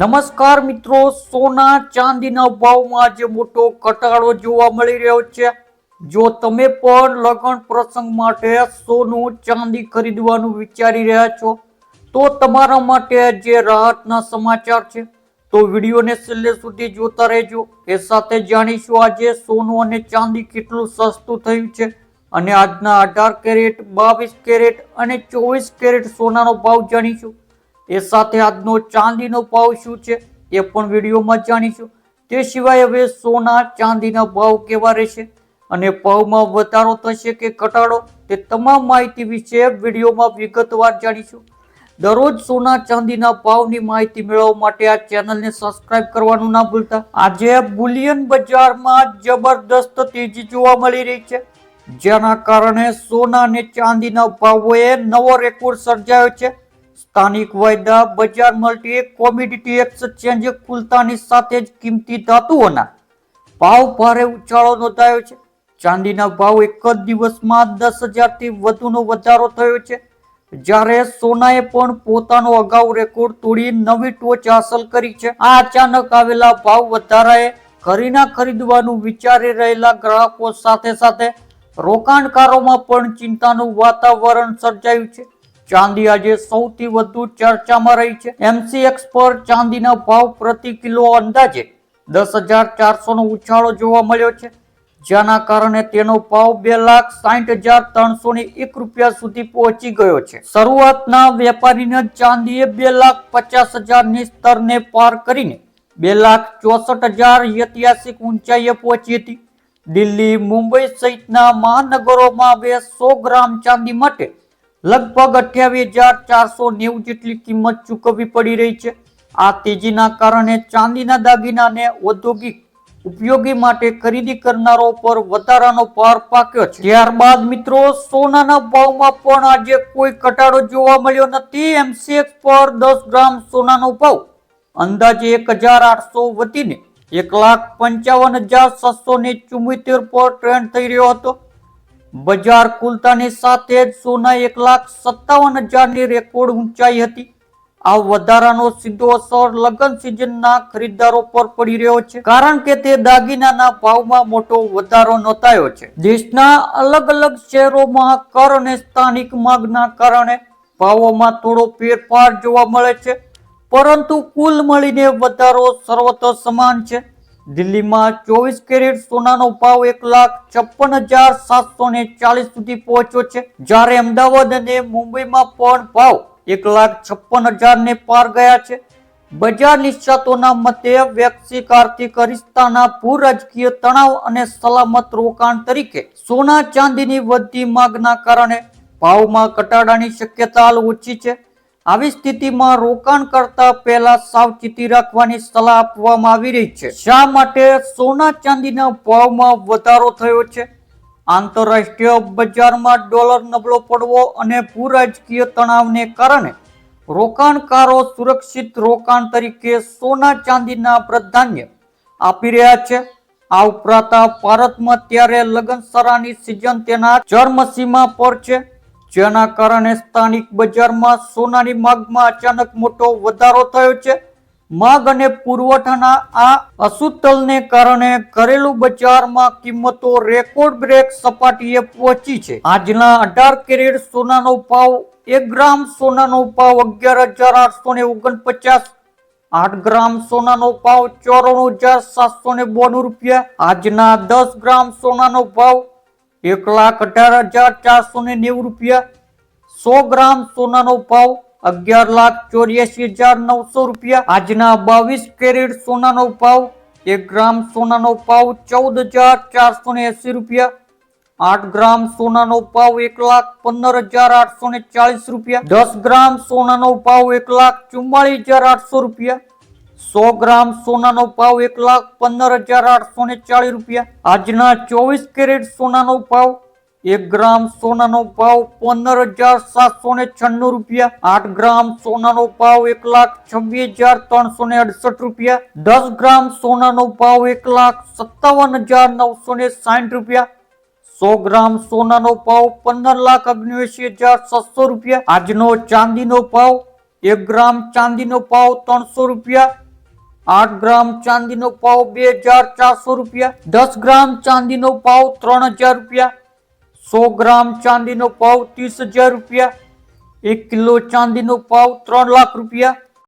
નમસ્કાર મિત્રો, સોના ચાંદીના ભાવમાં આજે મોટો ઘટાડો જોવા મળી રહ્યો છે। જો તમે પણ લગ્ન પ્રસંગ માટે સોનું ચાંદી ખરીદવાનું વિચારી રહ્યા છો તો તમારા માટે જે રાહતના સમાચાર છે, તો વિડીયોને છેલ્લે સુધી જોતા રહેજો। એ સાથે જાણીશું આજે સોનું અને ચાંદી કેટલું સસ્તું થયું છે અને આજના 18 કેરેટ, 22 કેરેટ અને 24 કેરેટ સોનાનો ભાવ જાણીશું। એ સાથે આજનો ચાંદીનો ભાવ શું છે એ પણ વિડીયોમાં જાણીશું। તે સિવાય હવે સોના ચાંદીના ભાવ કેવા રહેશે અને ભાવમાં વધારો થશે કે ઘટાડો, તે તમામ માહિતી વિશે વિડીયોમાં વિગતવાર જાણીશું। દરરોજ સોના ચાંદીના ભાવની માહિતી મેળવવા માટે આ ચેનલને સબસ્ક્રાઇબ કરવાનું ના ભૂલતા। આજે બુલિયન બજારમાં જબરદસ્ત તેજી જોવા મળી રહી છે, જેના કારણે સોના અને ચાંદીના ભાવોએ નવો રેકોર્ડ સર્જાયો છે। સ્થાનિક વાયદા બજાર મલ્ટી કોમોડિટી એક્સચેન્જ ખુલતાની સાથે જ કિંમતી ધાતુઓના ભાવ ભારે ઉછાળો નોંધાયો છે। ચાંદીના ભાવ એક જ દિવસમાં 10,000 થી વધુનો વધારો થયો છે, જ્યારે સોનાએ પણ પોતાનો અગાઉ રેકોર્ડ તોડી નવી ટોચ હાંસલ કરી છે। આ અચાનક આવેલા ભાવ વધારાએ ઘરેણાં ખરીદવાનું વિચારી રહેલા ગ્રાહકો સાથે સાથે રોકાણકારોમાં પણ ચિંતાનું વાતાવરણ સર્જાયું છે। ચાંદી આજે સૌથી વધુ ચર્ચામાં રહી છે। MCX પર ચાંદીના ભાવ પ્રતિ કિલો અંદાજે 10,400 નો ઉછાળો જોવા મળ્યો છે, જેના કારણે તેનો ભાવ 2,60,301 રૂપિયા સુધી પહોંચી ગયો છે। શરૂઆતના વેપારીને ચાંદીએ 2,50,000 ની સ્તરને પાર કરીને 2,64,000 ઐતિહાસિક ઊંચાઈએ પહોંચી હતી। દિલ્હી, મુંબઈ સહિતના મહાનગરોમાં હવે 100 ગ્રામ ચાંદી માટે લગભગ 28,490 જેટલી કિંમત ચૂકવવી પડી રહી છે। આ તેજીના કારણે ચાંદીના દાગીનાને ઔદ્યોગિક ઉપયોગી માટે ખરીદી કરનારો પર વધારાનો ભાર પાક્યો છે। ત્યારબાદ મિત્રો, સોનાના ભાવમાં પણ આજે કોઈ ઘટાડો જોવા મળ્યો નથી। MCX પર 10 ગ્રામ સોનાનો ભાવ અંદાજે 1,800 વધીને 1,55,774 પર ટ્રેન્ડ થઈ રહ્યો હતો। બજાર ખુલતાની સાથે જ સોના 1,57,000 ની રેકોર્ડ ઊંચાઈ હતી। આ વધારાનો સીધો અસર લગ્ન સિઝનના ખરીદદારો પર પડી રહ્યો છે, કારણ કે તે દાગીનાના ભાવમાં મોટો વધારો નોંધાયો છે। દેશના અલગ અલગ શહેરોમાં કર અને સ્થાનિક માંગના કારણે ભાવોમાં થોડો ફેરફાર જોવા મળે છે, પરંતુ કુલ મળીને વધારો સર્વત્ર સમાન છે। દિલ્હીમાં 24 કેરેટ સોનાનો ભાવ 1,56,740 સુધી પહોંચ્યો છે, જ્યારે અમદાવાદ અને મુંબઈમાં પણ ભાવ 1,56,000 ને પાર ગયા છે। બજાર નિષ્ણાતોના મતે વૈશ્વિક આર્થિક અનિશ્ચિતતાના ભૂ-રાજકીય તણાવ અને સલામત રોકાણ તરીકે સોના ચાંદીની વધતી માંગના કારણે ભાવમાં ઘટાડાની શક્યતા હાલ ઓછી છે। આવી સ્થિતિમાં રોકાણ કરતા પહેલા સાવચેતી રાખવાની સલાહ આપવામાં આવી રહી છે। શા માટે સોના ચાંદીના ભાવમાં વધારો થયો છે? આંતરરાષ્ટ્રીય બજારમાં ડોલર નબળો પડવો અને ભૂ-રાજકીય તણાવને કારણે રોકાણકારો સુરક્ષિત રોકાણ તરીકે સોના ચાંદીના પ્રાધાન્ય આપી રહ્યા છે। આ ઉપરાંત ભારતમાં ત્યારે લગ્નસરાની સિઝન તેના ચરમસીમા પર છે, જેના કારણે સ્થાનિક બજારમાં સોનાની માંગમાં અચાનક મોટો વધારો થયો છે। માંગ અને પુરવઠાના આ અસંતુલનને કારણે ઘરેલું બજારમાં કિંમતો રેકોર્ડ બ્રેક સપાટીએ પહોંચી છે। આજના 18 કેરેટ સોનાનો ભાવ 1 ગ્રામ સોનાનો ભાવ 11,849, 8 ગ્રામ સોનાનો ભાવ 94,792 રૂપિયા। આજના 10 ગ્રામ સોનાનો ભાવ 1,18,490 રૂપિયા। 100 ગ્રામ સોનાનો ભાવ 11,84,900 રૂપિયા। આજના 22 કેરેટ સોનાનો ભાવ 1 ગ્રામ સોનાનો ભાવ 14,480 રૂપિયા। 8 ગ્રામ સોનાનો ભાવ 1,15,840 રૂપિયા। 10 ગ્રામ સોનાનો ભાવ 1,44,800 રૂપિયા। 100 ગ્રામ સોનાનો ભાવ 1,15,840 રૂપિયા। આજના 24 કેરેટ સોનાનો ભાવ 1 ગ્રામ સોનાનો ભાવ 15,796 રૂપિયા। 8 ગ્રામ સોનાનો ભાવ 1,26,368 રૂપિયા। 10 ગ્રામ સોનાનો ભાવ 1,57,960 રૂપિયા। 100 ગ્રામ સોનાનો ભાવ 15,79,600 રૂપિયા। આજનો ચાંદીનો ભાવ 1 ગ્રામ ચાંદીનો ભાવ 300 રૂપિયા। 8 ગ્રામ ચાંદીનો ભાવ 2400 રૂપિયા, 10 ગ્રામ ચાંદીનો ભાવ 3000 રૂપિયા, 100 ગ્રામ ચાંદીનો ભાવ 30,000 રૂપિયા, 1 કિલો ચાંદીનો ભાવ 3 લાખ રૂપિયા,